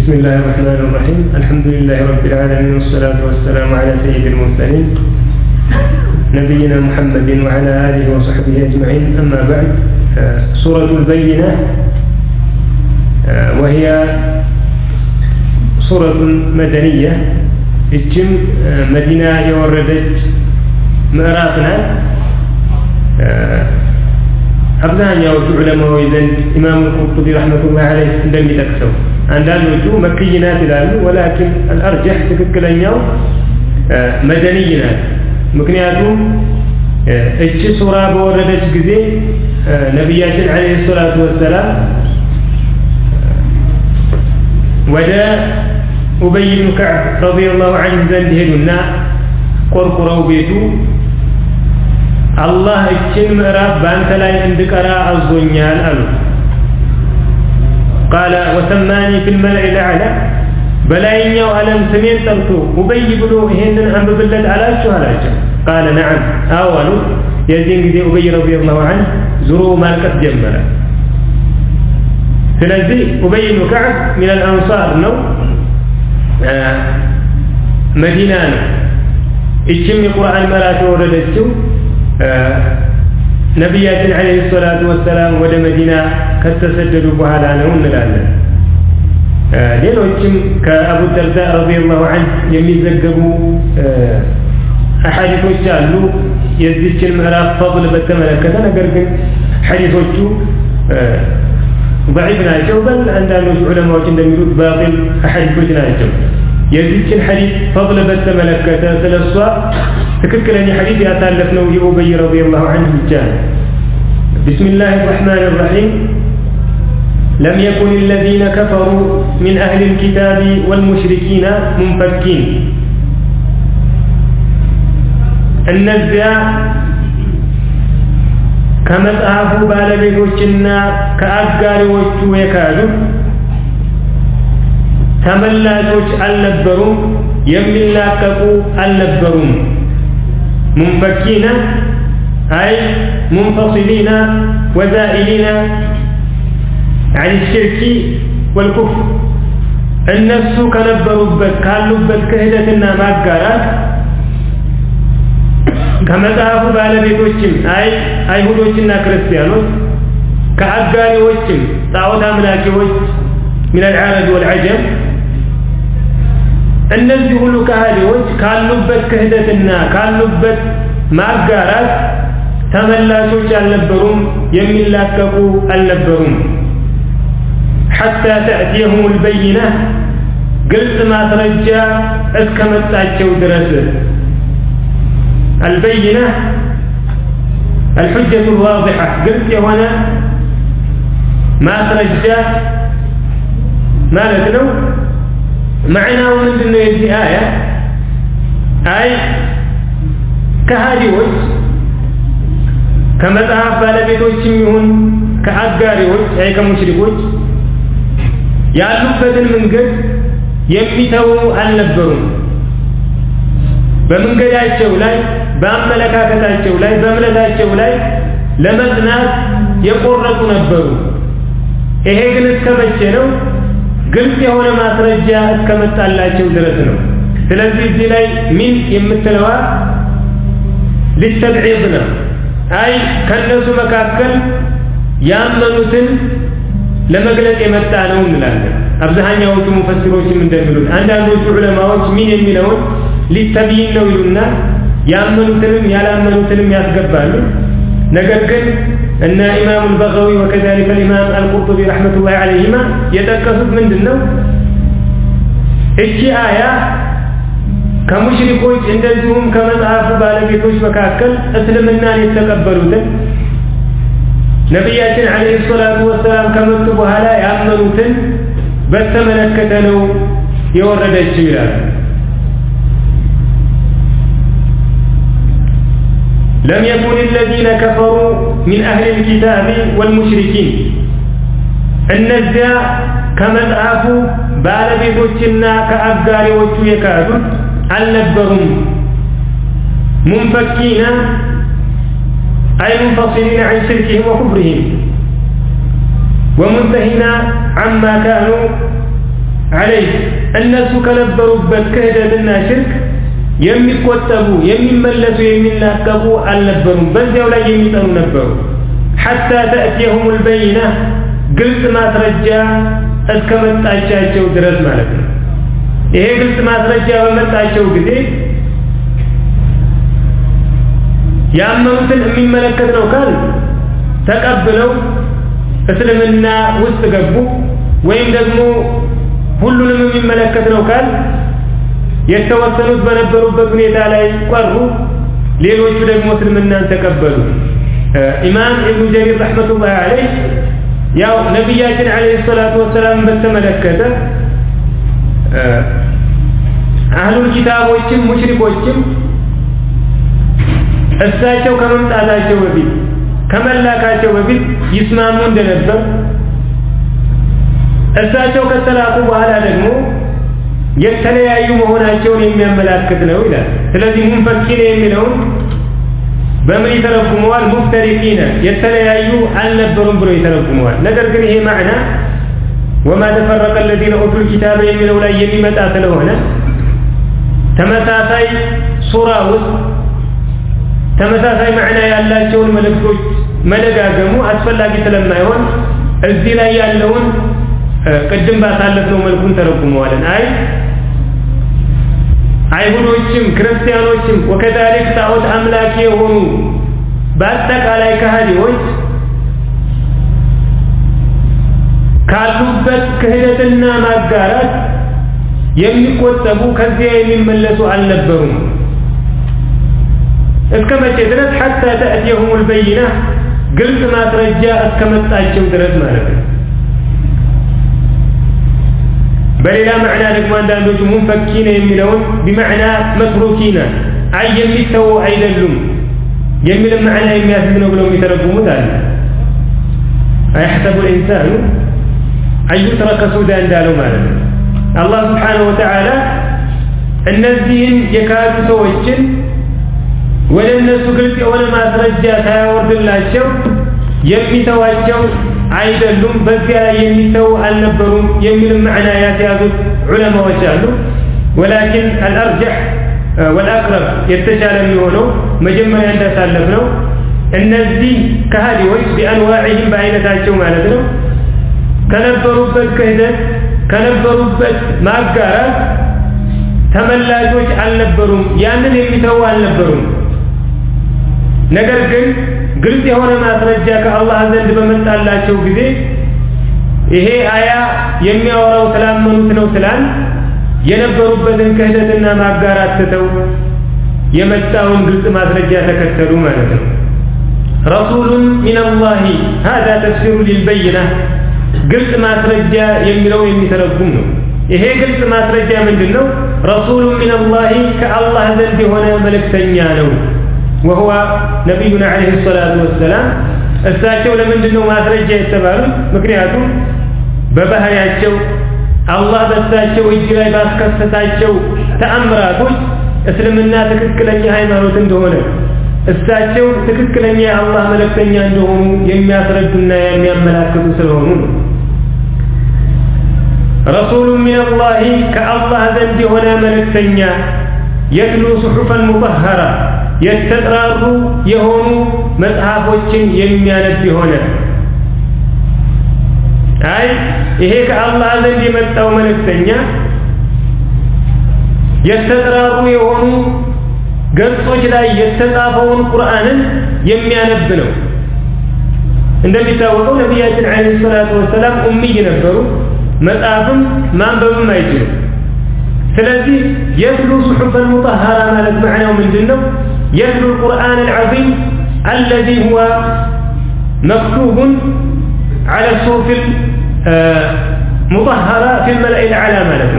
B: بسم الله الرحمن الرحيم الحمد لله رب العالمين والصلاة والسلام على سيد المرسلين نبينا محمد وعلى آله وصحبه أجمعين أما بعد سورة البينة وهي سورة مدنية الجم مدينة يوردت مئراتنا አብዛኛዎቹ ዑለማዎች ዘንድ ኢማም ቁርጡቢ ረህመቱላህ ዐለይሂ እንደሚጠቅሰው አንዳንዶቹ መክይ ናት ይላሉ ወላኪን አልአርጀህ ትክክለኛው መደንይ ናት ምክንያቱም እቺ ሱራ በወረደች ጊዜ ነብያችን ዐለይሂ ሰላቱ ወሰላም ወደ ኡበይ ብን ከዕብ ረዲየላሁ ዐንሁ ዘንድ ሄዱና ቆርቁረው ቤቱ አላህ እችን ምዕራፍ ባንተ ላይ እንድቀራ አዞኛል አሉ قال وسماني في الملأ الأعلى በላይኛው ዓለም ስሜን ጠርቶ ኡበይ ብሎ ይሄንን አንብብለት አላችሁ አላቸው قال نعم አዎ አሉ የዚህን ጊዜ ኡበይ ረዲየላሁ ዐንሁ ዙሮ ማልቀስ ጀመረ ስለዚህ ኡበይ ብን ከዕብ من الأنصار ነው መዲና ነው እቺም የቁርአን ምዕራፍ የወረደችው ነብያችን አለይሂ ሰላቱ ወሰላም ወደ መዲና ከተሰደዱ በኋላ ነው እንላለን ሌሎችም ከአቡ ደርዳ ረዲየላሁ ዐንሁ የሚዘገቡ አሐዲሶች አሉ የዚህችን ምዕራፍ ፈضል በተመለከተ ነገር ግን ሐዲሶቹ ضعيف ናቸው በል አንዳንዶች ዑለማዎች እንደሚሉት ባጢል አሐዲሶች ናቸው የዚህችን ሐዲስ ፈضል በተመለከተ ስለሷ تككلني حديث يتالفنا أبي رضي الله عنه الجانب بسم الله الرحمن الرحيم لم يكن الذين كفروا من أهل الكتاب والمشركين منفكين النزع كما تعافوا بالبيتوچنا كأغاريوچ يكادوا ተመላጮች አልነበሩም የሚላቀቁ አልነበሩም منفكين أي منفصلين وزائلين عن الشرك والكفر النفس كنبروا كاللبت كهدتنا ماقارات كما تعرفوا ባለቤቶችም አይሁዶችና ክርስቲያኖች ከአጋሪዎችም ጣዖት አምላኪዎች من العرب والعجم እነዚህ ሁሉ ካህዲዎች ካሉበት ክህደትና ካሉበት ማጋራት ተመላሾች አልነበሩም የሚላቀቁ አልነበሩም حتى تأتيهم البينة ግልጽ ማስረጃ እስከመጣቸው ድረስ البينة الحجة الواضحة ግልጽ የሆነ ማስረጃ ማለት ነው معناه ምንድነው የዚህ አያ አይ ከሃዲዎች ከመጽሐፍ ባለቤቶችም ይሁን ከአጋሪዎች አይ ከሙሽሪኮች ያሉበትን መንገድ የሚተው አልነበሩም በመንገዳቸው ላይ በአመለካከታቸው ላይ በእምነታቸው ላይ ለመጽናት የቆረጡ ነበሩ ይሄ ግን እስከመቼ ነው ግልጽ የሆነ ማስረጃ እስከመጣላቸው ድረስ ነው ስለዚህ እዚህ ላይ ምን የምትለዋ للتبعيض ነው አይ ከነሱ መካከል ያመኑትን ለመግለጽ የመጣ ነው እንላለን አብዛኛዎቹ ሙፈሲሮችም እንደሚሉት አንዳንዶቹ ዑለማዎች ምን የሚለውን ሊተብይን ነው ይሉና ያመኑትንም ያላመኑትንም ያስገባሉ ነገር ግን እነ ኢማም አልበጋዊ ወከذلك الامام القرطبي رحمه الله عليهما የተቀሱት ምንድነው እቺ አያ ከሙሽሪኮች እንደዚሁም ከመጽሐፉ ባለቤቶች መካከል እስልምናን የተቀበሉትን ነብያችን አለይሂ ሰላቱ ወሰላም ከመጡ በኋላ ያመኑትን በተመለከተ ነው የወረደችው ይላል لم يكن الذين كفروا من أهل الكتاب والمشركين النزع كمذهب بالبيتوچنا كأغاريوچ يكادون النبرهم منفكين أي منفصلين عن شركهم وكفرهم ومنتهين عما كانوا عليه الناس كنبروበት ክህደትና ሽርክ የሚቆጠቡ የሚመለሱ የሚላቀቁ አልነበሩም በዚያው ላይ የሚጠሩ ነበሩ حتى تأتيهم البينة ግልጽ ማስረጃ እስከመጣቻቸው ድረስ ማለት ነው ይሄ ግልጽ ማስረጃ በመጣቸው ጊዜ ያመኑትን የሚመለከት ነው ካል ተቀብለው እስልምና ውስጥ ገቡ ወይም ደግሞ ሁሉንም የሚመለከት ነው ካል የተወሰኑት በነበሩበት ሁኔታ ላይ ቀሩ ሌሎቹ ደግሞ እስልምናን ተቀበሉ ኢማም ኢብኑ ጀሪር ረህመቱላሂ ዐለይሂ ያው ነብያችን ዐለይሂ ሰላቱ ወሰላም በተመለከተ አህሉል ኪታቦችም ሙሽሪኮችም እሳቸው ከመምጣታቸው በፊት ከመላካቸው በፊት ይስማሙ እንደነበር እሳቸው ከተላኩ በኋላ ደግሞ የተለያዩ መሆናቸውን የሚያመላክት ነው ይላል ስለዚህ ሙንፈኪነ የሚለውን በምን ይተረጉመዋል ሙፍተሪቂነ የተለያዩ አልነበሩም ብሎ ይተረጉመዋል ነገር ግን ይሄ ማዕና وما تفرق الذين اوتوا الكتاب የሚለው ላይ የሚመጣ ስለሆነ ተመሳሳይ ሱራ ውስጥ ተመሳሳይ ማዕና ያላቸውን መልእክቶች መደጋገሙ አስፈላጊ ስለማይሆን እዚህ ላይ ያለውን ቅድም ባሳለፍነው መልኩን ተረጉመዋለን አይሁዶችም ክርስቲያኖችም ወከዛሊክ ጣዖት አምላኪ የሆኑ በአጠቃላይ ከሃዲዎች ካሉበት ክህደትና ማጋራት የሚቆጠቡ ከዚያ የሚመለሱ አልነበሩም እስከመቼ ድረስ حتى تأتيهم البينة ግልጽ ማስረጃ እስከመጣቸው ድረስ ማለት ነው በሌላ ማዕና ደግሞ አንዳንዶቹ ሙንፈኪነ የሚለውን بمعنى متروكين አይ የሚተው አይደሉም የሚል ማዕና የሚያስይዝ ነው ብለው የሚተረጉሙት አለ አይحسب الانسان أن يترك سدى እንዳለው ማለት ነው አላህ Subhanahu Wa Ta'ala እነዚህን የካዱ ሰዎችን ወደ እነሱ ግልጽ የሆነ ማስረጃ ሳያወርድላቸው የሚተዋቸው አይደሉም በዚያ ላይ የሚተው አልነበሩም የሚል ማዕና ያስያዙት ዑለማዎች አሉ ولكن الأرجح والأقرب የተሻለ የሚሆነው መጀመሪያ እንዳሳለፍነው እነዚህ ከሃዲዎች በአንዋዕህም በአይነታቸው ማለት ነው ከነበሩበት ክህደት ከነበሩበት ማጋራት ተመላሾች አልነበሩም ያንን የሚተው አልነበሩም ነገር ግን ግልጽ የሆነ ማስረጃ ከአላህ ዘንድ በመጣላቸው ጊዜ ይሄ አያ የሚያወራው ስላመኑት ነው ስላል የነበሩበትን ክህደትና ማጋራት ተው የመጣውን ግልጽ ማስረጃ ተከተሉ ማለት ነው ረሱሉን ሚነላሂ هذا تفسير للبينة ግልጽ ማስረጃ የሚለው የሚተረጉም ነው ይሄ ግልጽ ማስረጃ ምንድነው ረሱሉን ሚነላሂ ከአላህ ዘንድ የሆነ መልእክተኛ ነው وهو نبينا عليه الصلاة والسلام እሳቸው ለምንድነው ማስረጃ የተባሉት ምክንያቱም በባህሪያቸው አላህ በእሳቸው እጅ ላይ ባስከሰታቸው ተአምራቶች እስልምና ትክክለኛ ሃይማኖት እንደሆነ እሳቸው ትክክለኛ የአላህ መልእክተኛ እንደሆኑ የሚያስረዱና የሚያመላክቱ ስለሆኑ ረሱሉ ሚነላሂ ከአላህ ዘንድ የሆነ መልእክተኛ የትሉ ሱሑፈን ሙጠኸራ የተጠራሩ የሆኑ መጽሐፎችን የሚያነብ የሆነ አይ ይሄ ከአላህ ዘንድ የመጣው መልእክተኛ የተጠራሩ የሆኑ ገጾች ላይ የተጻፈውን ቁርአንን የሚያነብ ነው እንደሚታወቀው ነብያችን አለይሂ ሰላቱ ወሰለም ኡምይ ነበሩ መጽሐፍም ማንበብም አይችሉም ስለዚህ የትሉ ሱሑፈን ሙጠኸራ ማለት ማዕናው ምንድነው يتلو القرآن العظيم الذي هو مكتوب على الصحف المطهرة في الملأ الأعلى مالك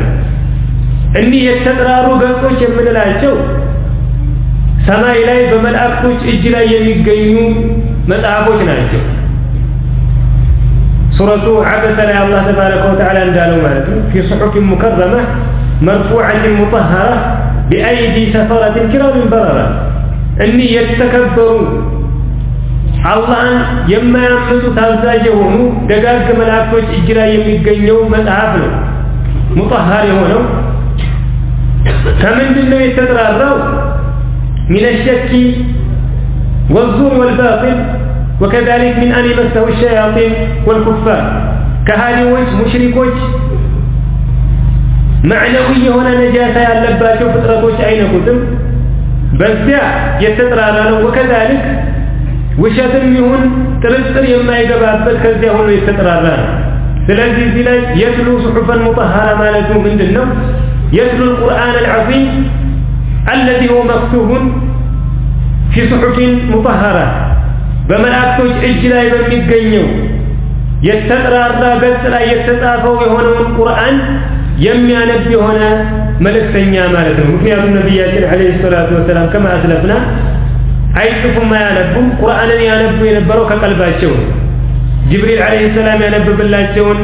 B: إني يتدراروا قلتوش من العجو سماء إلهي بملأكتوش إجلا يميقينو ملأكوش نعجو سورة عبس لها الله تبارك وتعالى اندالو مالك في صحف مكرمة مرفوعة مطهرة بأيدي سفرة كرام بررة إني يتكبروا አላህን የማያምፁ ታዛዥ የሆኑ ደጋግ መላእክቶች እጅ ላይ የሚገኘው መጽሐፍ ነው ሙጠሃር የሆነው ከምንድነው የተጠራራው? من الشك والظلم والباطل وكذلك من أن يمسه الشياطين والكفار كهاليوች ሙሽሪኮች معنوي የሆነ ነጃሳ ያለባቸው ፍጥረቶች አይነኩትም በዚያ የተጠራራ ነው وكذلك ውሸትም ይሁን ጥርጥር የማይገባበት ከዚያ ሁሉ የተጠራራ ነው ስለዚህ እዚህ ላይ የትሉ صحفا مطهرة ማለቱ ምንድነው يتلو القرآن العظيم الذي هو مكتوب في صحف مطهرة በመላእክቶች እጅ ላይ በሚገኘው የተጠራራ ገጽ ላይ የተጻፈው የሆነውን ቁርአን የሚያነብ የሆነ መልእክተኛ ማለት ነው ምክንያቱም ነብያችን አለይሂ ሰላቱ ወሰለም كما أسلفنا አይጽፉም አያነቡም ቁርአንን ያነቡ የነበረው ከቀልባቸው ጅብሪል አለይሂ ሰላም ያነብብላቸውን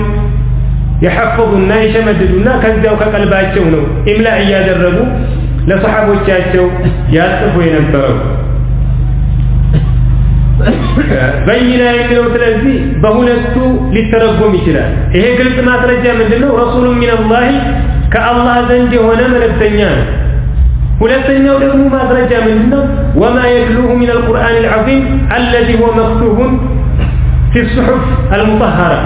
B: يحفظuna يشمددuna ከዚያው ከቀልባቸው ነው ኢምላ ያደረጉ ለሰሃቦቻቸው ያጽፉ የነበረው በይና የሚለው ስለዚህ በሁለቱ ሊተረጎም ይችላል ይሄ ግልጽ ማስረጃ ምንድነው ረሱሉ ሚን አላህ ከአላህ ዘንድ የሆነ መልእክተኛ ነው ሁለተኛው ደግሞ ማስረጃ ምንድነው ወማ يتلوه من القرآن العظيم الذي هو مكتوب في الصحف المطهرة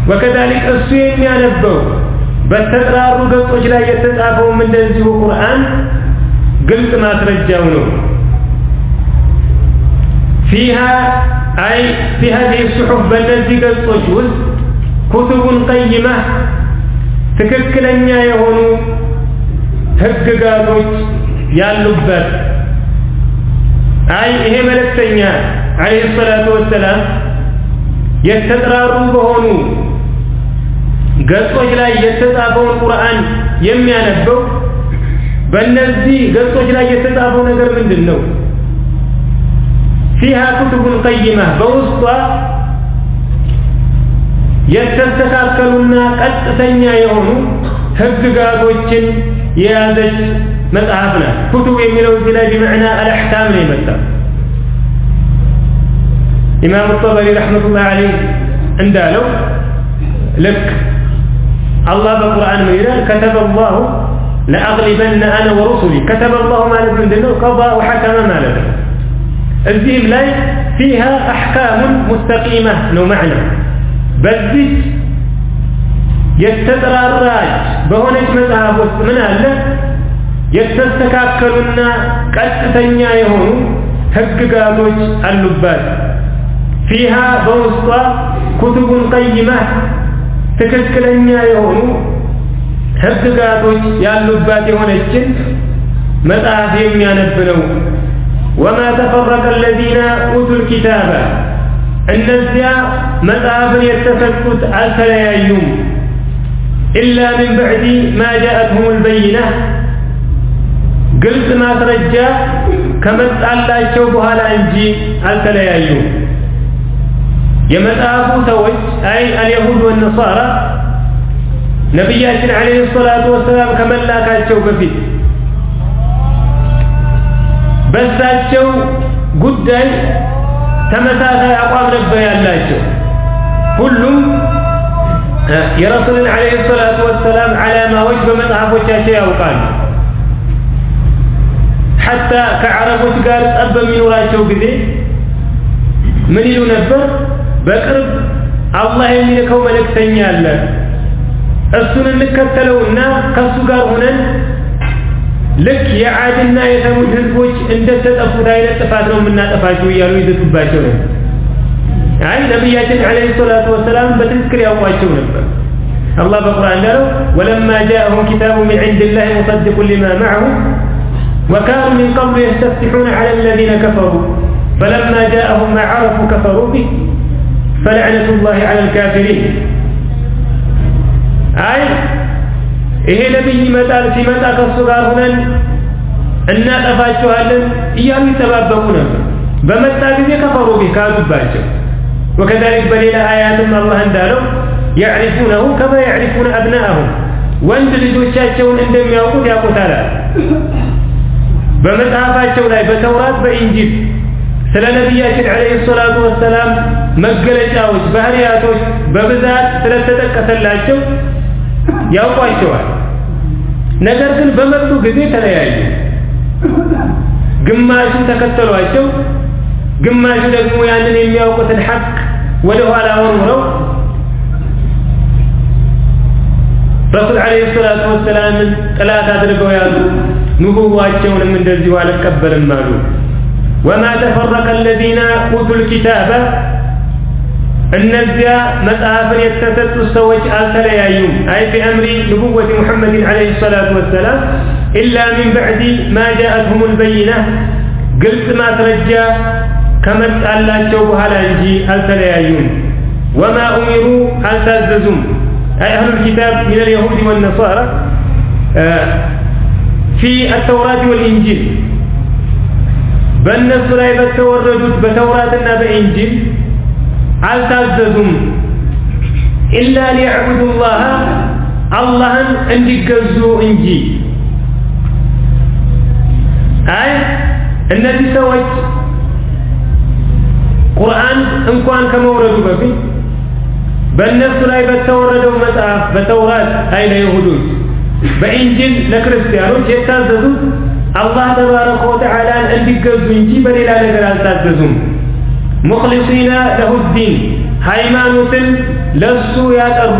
B: وكذلك እሱ የሚያነበው በተጠራሩ ገጾች ላይ የተጻፈው እንደዚሁ ቁርአን ግልጽ ማስረጃው ነው فيها أي في هذه الصحف በእነዚህ ገጾች ውስጥ كتب قيمة ትክክለኛ የሆኑ ህግጋቶች ያሉበት አይ ይሄ መልእክተኛ አለይሂ ሰላቱ ወሰላም የተጠራሩ በሆኑ ገጾች ላይ የተጻፈውን ቁርአን የሚያነበው በእነዚህ ገጾች ላይ የተጻፈው ነገር ምንድነው فيها كتب قيمة በውስጧ የተስተካከሉና ቀጥተኛ የሆኑ ህግጋቶችን የያዘች መጽሐፍ ናት كتب የሚለው እዚህ ላይ بمعنى الاحكام ነው የመጣው ኢማም الطبري رحمة الله عليه እንዳለው لك الله بالقرآن ميران كتب الله لأغلبن أنا ورسلي كتب الله مالك من دنو قضاء وحكم مالك الزيم لا فيها أحكام مستقيمة نو معنى بذلك يستدرى الراج بهونش مذهب من الله يستكاكلنا كأستنيا يهون هكذا اللبات فيها بوسطة كتب قيمة ትክክለኛ የሆኑ ህግጋቶች ያሉባት የሆነችን መጽሐፍ የሚያነብ ነው وما تفرق الذين اوتوا الكتاب እነዚያ መጽሐፍን የተሰጡት አልተለያዩም إلا من بعد ما جاءتهم البينة ግልጽ ማስረጃ ከመጣላቸው በኋላ እንጂ አልተለያዩም የመጽሐፉ ሰዎች አይ اليهود والنصارى ነብያችን አለይሂ ሰላቱ ወሰለም ከመላካቸው በፊት በዛቸው ጉዳይ ተመሳሳይ አቋም ነበር ያላቸው ሁሉም የረሱልን አለይሂ ሰላቱ ወሰለም ዓላማዎች በመጽሐፎቻቸው ያውቃሉ حتى ከዓረቦች ጋር ጠብ በሚኖራቸው ጊዜ ምን ይሉ ነበር በቅርብ አላህ የሚልከው መልእክተኛ አለ እሱን እንከተለውና ከሱ ጋር ሆነን ልክ የዓድና የተሙድ ህዝቦች እንደተጠፉት አይነት ጥፋት ነው የምናጠፋቸው እያሉ ይዘቱባቸው ነበር አይ ነብያችን አለይሂ ሰላቱ ወሰለም በትክክል ያውቋቸው ነበር አላህ በቁርአን እንዳለው ወለማ جاءهم كتاب من عند الله مصدق لما معهم وكانوا من قبل يستفتحون على الذين كفروا فلما جاءهم ما عرفوا كفروا به فلعنة الله على الكافرين أي ይሄ ነብይ ይመጣል ሲመጣ ከሱ ጋር ሆነን እናጠፋቸዋለን እያሉ ይተባበቁ ነበር በመጣ ጊዜ ከፈሩ ቢካዱባቸው وكذلك በሌላ አያትም አላህ እንዳለው يعرفونه كما يعرفون أبناءهم ወንድ ልጆቻቸውን እንደሚያውቁት ያውቁታል በመጽሐፋቸው ላይ በተውራት በኢንጂል ስለ ነብያችን አለይሂ ሰላቱ ወሰለም መገለጫዎች ባህሪያቶች በብዛት ስለተጠቀሰላቸው ያውቋቸዋል። ነገር ግን በመጡ ጊዜ ተለያዩ። ግማሹ ተከተሏቸው፣ ግማሹ ደግሞ ያንን የሚያውቁትን ሐቅ ወደ ኋላ ወርውረው ረሱል አለይሂ ሰላቱ ወሰላም ጥላት አድርገው ያዙ። ንቡዋቸውንም እንደዚሁ አልቀበልም አሉ። ወማ ተፈረቀ الذين اوتوا الكتاب እነዚያ መጽሐፍን የተሰጡ ሰዎች አልተለያዩም። አይ በአምሪ ንቡወት ሙሐመድ አለይሂ ሰላቱ ወሰላም ኢላ ሚን በዕድ ማ ጃአትሁም البينة ግልጽ ማስረጃ ከመጣላቸው በኋላ እንጂ አልተለያዩም። ወማ ኡሚሩ አልታዘዙም أي أهل الكتاب من اليهود والنصارى في التوراة والإنجيل بالنسبة لا يتوردوا بتوراة بإنجيل التززم إلا ليعبدوا الله أن يجزوا إنجيل أي الذي سوت قرآن إن كان كما وردوا به በእነሱ ላይ በተወረደው መጽሐፍ በተውራት አይ ለይሁዶች በኢንጂል ለክርስቲያኖች የታዘዙት አላህ ተባረከ ወተዓላ እንዲገዙ እንጂ በሌላ ነገር አልታዘዙም። ሙኽሊሲና ለሁ ዲን ሃይማኖትን ለሱ ያቀርቡ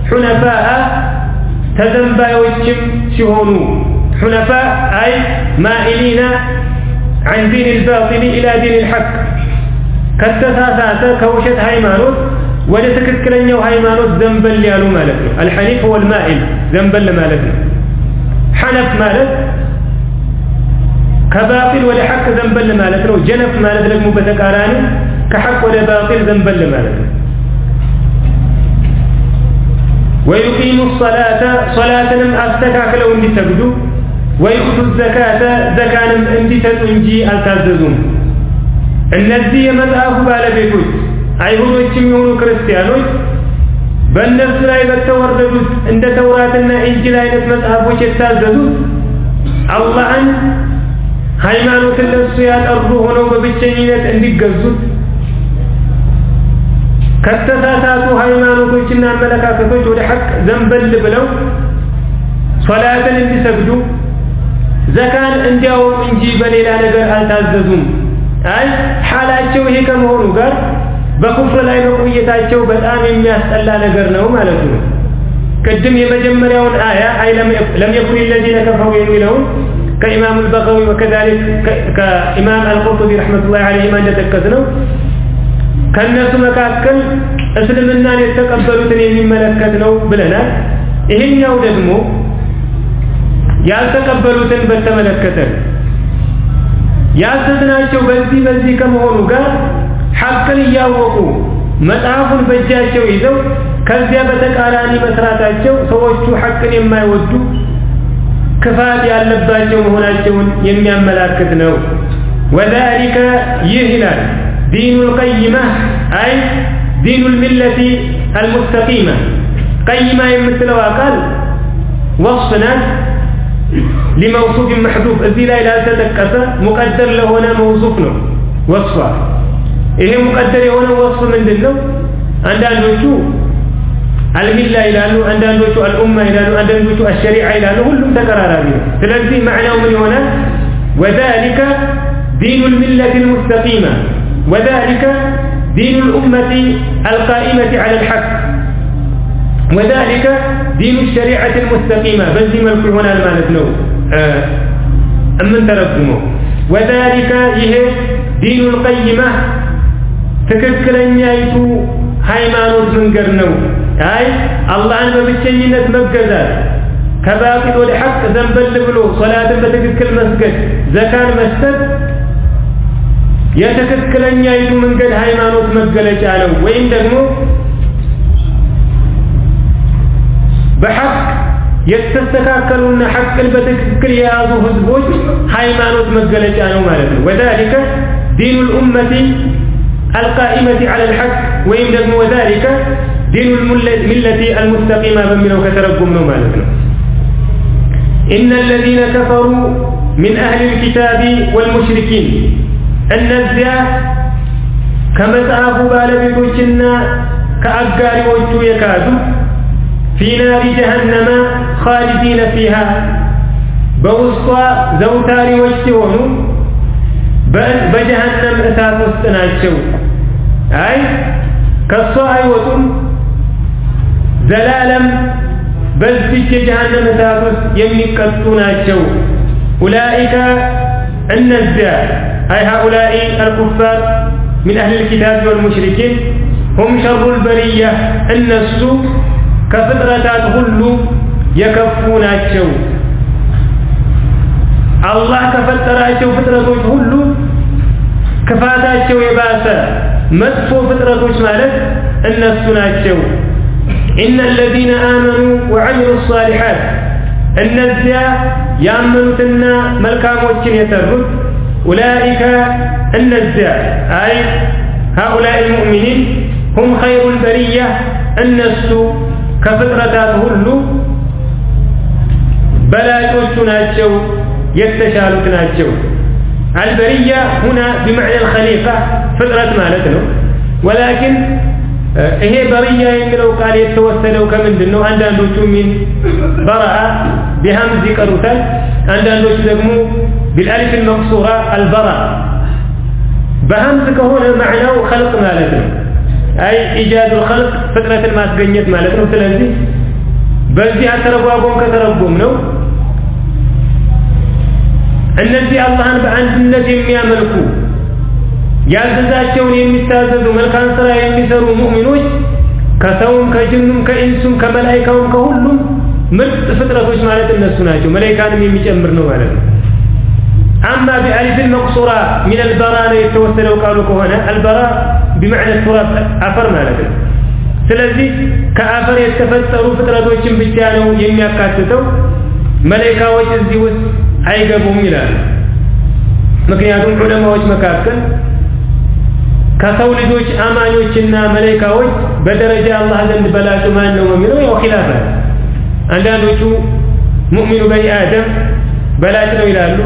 B: ሑነፋአ ተዘንባዮችም ሲሆኑ ሑነፋ አይ ማኢሊና عن دين الباطل إلى دين الحق ከተሳሳተ ከውሸት ሃይማኖት ወደ ትክክለኛው ሃይማኖት ዘንበል ያሉ ማለት ነው። አልሐኒፍ ወል ማኢል ዘንበል ማለት ነው። ሐነፍ ማለት ከባጢል ወደ ሐቅ ዘንበል ማለት ነው። ጀነፍ ማለት ደግሞ በተቃራኒ ከሐቅ ወደ ባጢል ዘንበል ማለት ነው። ወይቂሙ الصلاة ሶላትንም አስተካክለው እንዲሰግዱ ወይኡቱ الزكاة ዘካንም እንዲሰጡ እንጂ አልታዘዙም። እነዚህ የመጽሐፉ ባለቤቶች አይሁዶችም የሆኑ ክርስቲያኖች በእነሱ ላይ በተወረዱት እንደ ተውራትና ኢንጂል አይነት መጽሐፎች የታዘዙት አላህን ሃይማኖትን ለሱ ያቀርቡ ሆነው በብቸኝነት እንዲገዙት ከተሳሳቱ ሃይማኖቶችና አመለካከቶች ወደ ሐቅ ዘንበል ብለው ሶላትን እንዲሰግዱ ዘካን እንዲያወጡ እንጂ በሌላ ነገር አልታዘዙም። አይ ሐላቸው ይሄ ከመሆኑ ጋር በኩፍር ላይ መቆየታቸው በጣም የሚያስጠላ ነገር ነው ማለት ነው። ቅድም የመጀመሪያውን አያ አይ ለም የኩን الذين كفروا የሚለውን ከኢማም አልበጋዊ ወከذلك ከኢማም አልቁርጡቢ ረህመቱላሂ ዐለይሂ እንደተከተለው ከነሱ መካከል እስልምናን የተቀበሉትን የሚመለከት ነው ብለናል። ይሄኛው ደግሞ ያልተቀበሉትን በተመለከተ ያልተዝናቸው በዚህ ከመሆኑ ጋር ሐቅን እያወቁ መጽሐፉን በእጃቸው ይዘው ከዚያ በተቃራኒ መስራታቸው ሰዎቹ ሐቅን የማይወዱ ክፋት ያለባቸው መሆናቸውን የሚያመላክት ነው። ወذلك ይህላል دين القيمة أي دين الملة المستقيمة قيمة يمثلوا قال وصفنا لموصوف محذوف الذي لا تتكسر مقدر له هنا موصوفنا وصفه إيه مقدر هنا وصف من دلو عندنا الملة إلى عندنا الأمة إلى عندنا الشريعة إلى كلهم تكرارين فالذي معناه من هنا وذلك دين الملة المستقيمة وذلك دين الأمة القائمة على الحق وذلك دين الشريعة المستقيمة بل دي ملك هنا المالت له من تركمه وذلك دين القيمة تككلن يايتو ሃይማኖት መንገድ ነው። አይ አላህን በብቸኝነት መገዛት ከባጢል ወደ ሐቅ ዘንበል ብሎ ሶላትን በትክክል መስገድ ዘካን መስጠት የተከክለኛይቱ መንገድ ሃይማኖት መገለጫ ነው። ወይም ደግሞ በሐቅ የተስተካከሉና ሐቅን በትክክል የያዙ ህዝቦች ሃይማኖት መገለጫ ነው ማለት ነው። وذلك دين الأمة القائمة على الحق وإن دم وذلك دين الملة المستقيمة بمنه كترقم مالكنا إن الذين كفروا من أهل الكتاب والمشركين النزيا كما سأفوا بالبيتوشنا كأقاري وجو يكادوا في نار جهنم خالدين فيها بوسطا زوتاري وجتونو بجهنم أساس وستناتشو أي كالصاعي وطن زلالم بلتك جهنم أساس يمكتوناتشو أولئك النزاع أي هؤلاء الكفار من أهل الكتاب والمشركين هم شر البرية الناس كفطرتات كله يكفوناتشو الله كفتراتشو فطرتوች ሁሉ ክፋታቸው የባሰ መጥፎ ፍጥረቶች ማለት እነሱ ናቸው إن الذين آمنوا وعملوا الصالحات እነዚያ ያመኑትና መልካሞችን የሰሩት أولئك እነዚያ أي هؤلاء المؤمنين هم خير البرية እነሱ ከፍጥረታት ሁሉ በላጮቹ ናቸው የተሻሉት ናቸው البرية هنا بمعنى الخليقة فطرة مالتنا ولكن هي برية يمكنه قال يتوسلوا كمندنه عندنا من براءة بهمز كروتان عندنا دمو بالالف المقصورة البراء بهمز كهنا معناه خلق مالتنا أي إيجاد الخلق فطرة الماسبينية مالتنا وثلاثي بزي أتربوكم كتربومنو እነዚህ አላህን በአንድነት የሚያመልኩ ያዘዛቸውን የሚታዘዙ መልካም ስራ የሚሰሩ ሙእሚኖች ከሰውም ከጅኑም ከኢንሱም ከመላእክቱም ከሁሉም ምርጥ ፍጥረቶች ማለት እነሱ ናቸው መላእክቱንም የሚጨምር ነው ማለት ነው أما بألف المقصورة من البراء يتوسلوا قالوا كهنا البراء بمعنى التراب أفر مالته ስለዚህ ከአፈር የተፈጠሩ ፍጥረቶችን ብቻ ነው የሚያካትተው መላእክቶች እዚህ ውስጥ አይገቡም ይላል ምክንያቱም ዑለማዎች መካከል ከሰው ልጆች አማኞችና መላእክቶች በደረጃ አላህ ዘንድ በላጩ ማን ነው የሚለው ያው ኺላፍ ነው አንዳንዶቹ ሙእሚኑ በኒ አደም በላጭ ነው ይላሉ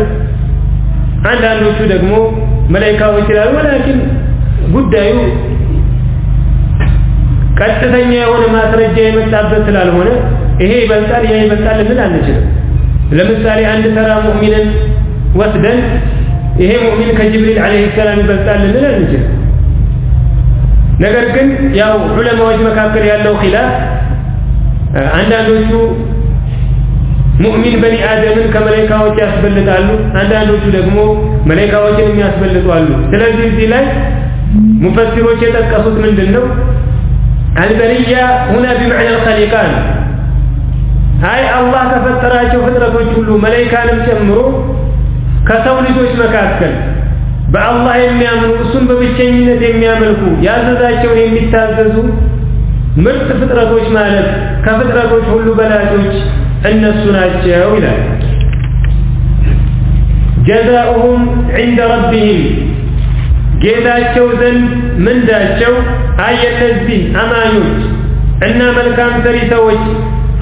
B: አንዳንዶቹ ደግሞ መላእክቶች ይላሉ ወላኪን ጉዳዩ ቀጥተኛ የሆነ ማስረጃ የመጣበት ስላልሆነ ይሄ ይበልጣል ያ ይበልጣል ልንል አንችልም ለምሳሌ አንድ ተራ ሙእሚንን ወስደን ይሄ ሙእሚን ከጅብሪል አለይሂ ሰላም ይበልጣል ልንል አንችልም ነገር ግን ያው ዑለማዎች መካከል ያለው ኺላፍ አንዳንዶቹ ሙእሚን በኒ አደምን ከመላእክቶች ያስበልጣሉ አንዳንዶቹ ደግሞ መላእክቶችን ያስበልጣሉ ስለዚህ እዚህ ላይ ሙፈሲሮች የጠቀሱት ምንድነው البرية هنا بمعنى الخليقان هاي الله كفتراቸው ፍጥረቶች ሁሉ መላእክታንም ጨምሮ ከሰው ልጆች መካከል በአላህ የሚያምኑ እሱን በብቸኝነት የሚያመልኩ ያዘዛቸውን የሚታዘዙ ምርጥ ፍጥረቶች ማለት ከፍጥረቶች ሁሉ በላጮች እነሱ ናቸው ይላል جزاؤهم عند ربهم ጌታቸው ዘንድ ምንዳቸው አየነዚህ አማኞች እና መልካም ሰሪ ሰዎች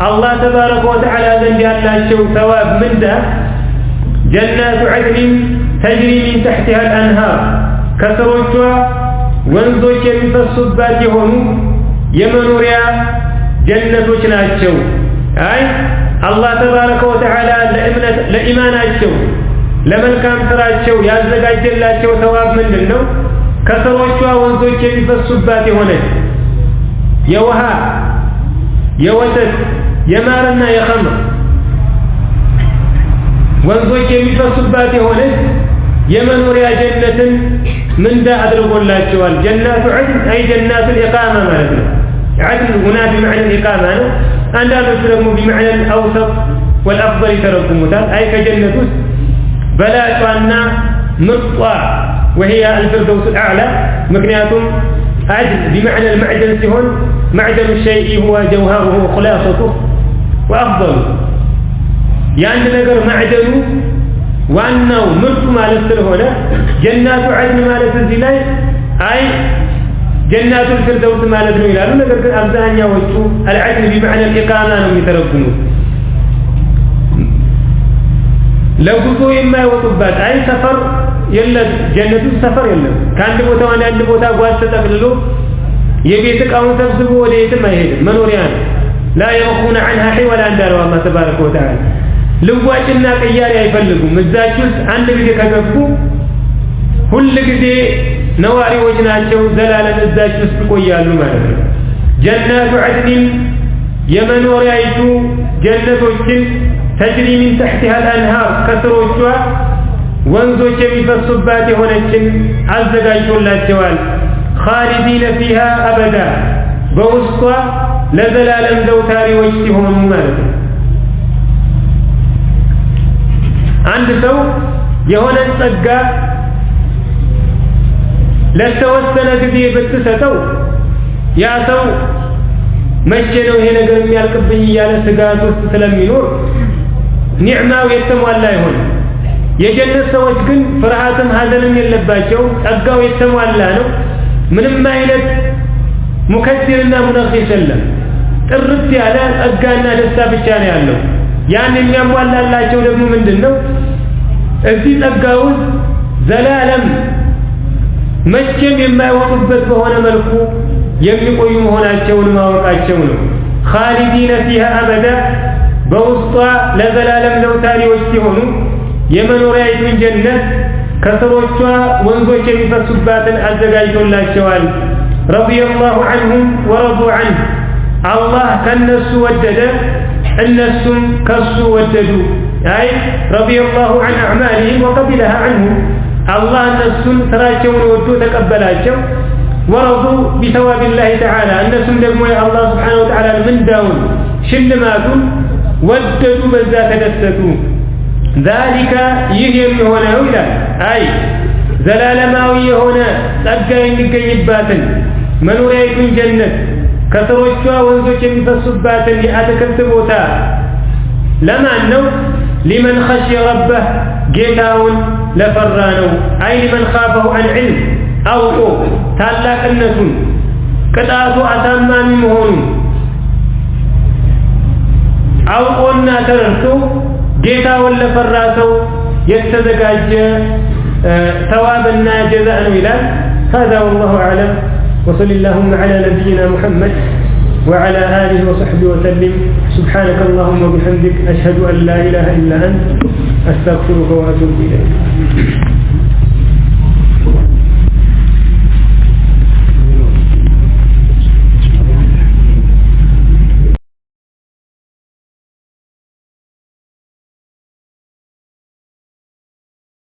B: አላህ ተባረከ ወተዓላ ዘንድ ያላቸው ተዋብ ምንዳ ጀነቱ ዐድን ተጅሪ ሚን ተሕቲሃ አልአንሃር ከስሮቿ ወንዞች የሚፈሱባት የሆኑ የመኖሪያ ጀነቶች ናቸው አይ አላህ ተባረከ ወተዓላ ለኢማናቸው ለመልካም ስራቸው ያዘጋጀላቸው ተዋብ ምንድነው ከስሮቿ ወንዞች የሚፈሱባት የሆነች የውሃ የወተት የማርና የኸምር ወንዞች የሚፈሱባት የሆነች የመኖሪያ ጀነትን ምንዳ አድርጎላቸዋል ጀናቱ ዐድን አይ ጀናቱ ኢቃማ ማለት ነው ዐድን هنا بمعنى الإقامة ነው አንዳንዶቹ ደግሞ بمعنى الأوسط والأفضل يترجموታል አይ ከጀነት ውስጥ بلاطوانا مطوع وهي الفردوس الأعلى مكنياتهم عدل بمعنى المعدن سهون معدن الشيء هو جوهره وخلاصته وأفضل يعني نقر معدنه وأنه مرت ما لسل هنا جنات عدن ما لسل زلاي أي جنات الفردوس ما لسل إلى نقر أبدان يوجه العدل بمعنى الإقامة يترجمون لو قلتوا إما يوطبات أي سفر يلا جنة السفر يلا كان دبوتا وانا دبوتا قوات تتقللو يبيتك أو تفسبوا وليتم أهيد منوريان لا يبغون عنها حولا እንዳለው አላህ ተባረከ ወተዓላ ልዋጭና ቀያሪ አይፈልጉም እዛችሁ አንድ ጊዜ ከገቡ ሁሉ ጊዜ ነዋሪዎች ናቸው ዘላለም እዛችሁ ውስጥ ይቆያሉ ማለት ነው ጀነቱ ዐድን የመኖሪያይቱ ጀነቶችን تجري من تحتها الأنهار ከስሮቿ ወንዞች የሚፈሱባት የሆነችን አዘጋጅቶላቸዋል خالدين فيها أبدا በውስጧ ለዘላለም ዘውታሪዎች ሲሆኑ ማለት ነው አንድ ሰው የሆነ ጸጋ ለተወሰነ ጊዜ ብትሰጠው ያ ሰው መቼ ነው ይሄ ነገር የሚያልቅብኝ እያለ ስጋት ውስጥ ስለሚኖር ኒዕማው የተሟላ ይሆን የጀነት ሰዎች ግን ፍርሃትም ሀዘንም የለባቸው ጸጋው የተሟላ ነው ምንም አይነት ሙከሲርና ሙነፊስ የለም ጥርት ያለ ጸጋና ደስታ ብቻ ነው ያለው ያን የሚያሟላላቸው ደግሞ ምንድነው እዚህ ጸጋው ዘላለም መቼም የማይወጡበት በሆነ መልኩ የሚቆዩ መሆናቸውን ማወቃቸው ነው خالدين فيها أبدا በውስጧ ለዘላለም ዘውታሪዎች ሲሆኑ የመኖሪያይቱን ጀነት ከስሮቿ ወንዞች የሚፈሱባትን አዘጋጅቶላቸዋል رضي الله عنهم ورضوا عنه الله ከነሱ ወደደ እነሱም ከሱ ወደዱ አይ رضي الله عن أعمالهم وقبلها عنهم الله እነሱን ስራቸውን ወዶ ተቀበላቸው ورضوا بثواب الله تعالى እነሱም ደግሞ የአላህ Subhanahu Wa Ta'ala ምንዳውን ሽልማቱን ወደዱ በዛ ተደሰቱ ذلك ይህ የሚሆነው ይላል አይ ዘላለማዊ የሆነ ጸጋ የሚገኝባትን መኖሪያይቱን ጀነት ከስሮቿ ወንዞች የሚፈሱባትን የአትክልት ቦታ ለማን ነው لمن خشي ربه ጌታውን ለፈራ ነው አይ لمن خافه عن علم አውቆ ታላቅነቱን ቅጣቱ አሳማሚ መሆኑን አውቆና ተረድቶ ጌታውን ለፈራ ሰው የተዘጋጀ ثوابና ጀዛእ ነው ይላል هذا والله اعلم وصلى اللهم على نبينا محمد وعلى آله وصحبه وسلم سبحانك اللهم وبحمدك أشهد أن لا إله إلا أنت أستغفرك وأتوب إليك